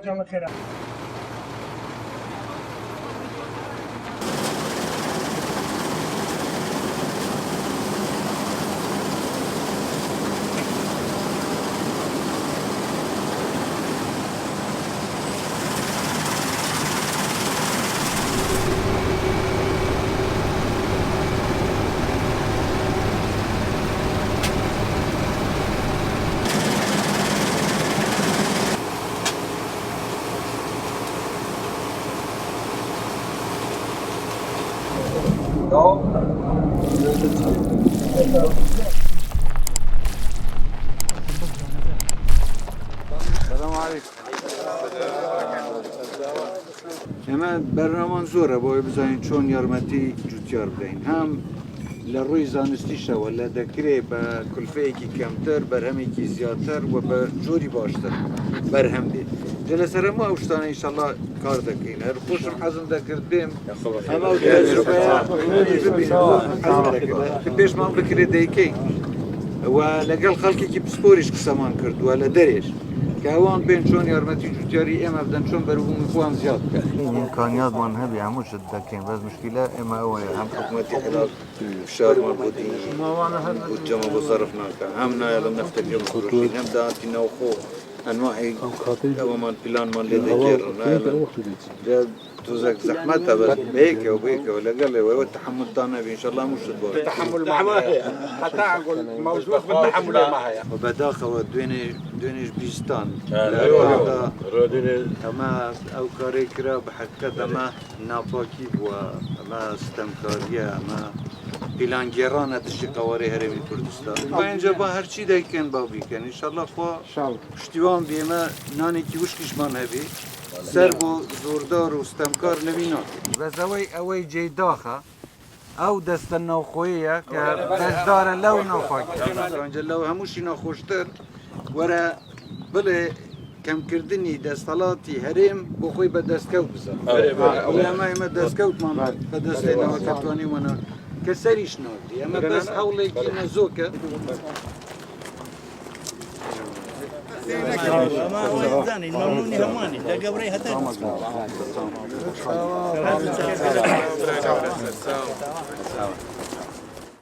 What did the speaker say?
جزاكم خير. السلام عليكم. اما برنامه زوره باید بزنین چون یارمتی جوتیار بدهین هم لروی زانستیشه ولا دکره با کلفه کی کمتر برهمی کی زیادتر و بر جوری باشتر برهم دی جلسه ما اوشتانه انشالله کار دکین هر خوشم حزم دکرد بیم اما تجربه پیش ما بکره دیکی و لقل خلقی کی بسپوریش کسامان کرد ولا دریش كاوان بين شون يارمتي جوتياري اما بدن شون بروهم خوان زياد امكانيات من هبي عموش الدكين بس مشكله اما هو هم حكومتي خلال الشهر موجودين والجمع بصرفنا همنا يلا نفتكر خروجين هم داتي نوخو انواعي او من بلان من لدكير توزك زحمتها بس بيك وبيك ولا قال لي والتحمل تاعنا ان شاء الله مش تبغى التحمل معايا حتى اقول موجود بالتحمل معايا وبداخل دونيش بيستان اما او كاريكرا بحكت اما ناپاكي وما استمكاريه اما بلانگيرانه تشي قواري هرمي كردستان وينجا با هر چي دايكن بابي كان ان شاء الله خو اشتوان بيما ناني كي وشكش من هبي سربو زوردار و استمكار نبينات بس اوي جي داخه او دست نوخويه که دار لو نوخوي مثلا لو هموشي نوخوشتر ورا بله كم كردني دستالاتي هرم بخوي بدستكوت بزن ولا ما دستكوت ما بدستنا وكتواني وانا كسريش نودي اما بس حولي كي نزوكه ما هو الثاني الممنوني هماني ده قبري هتاني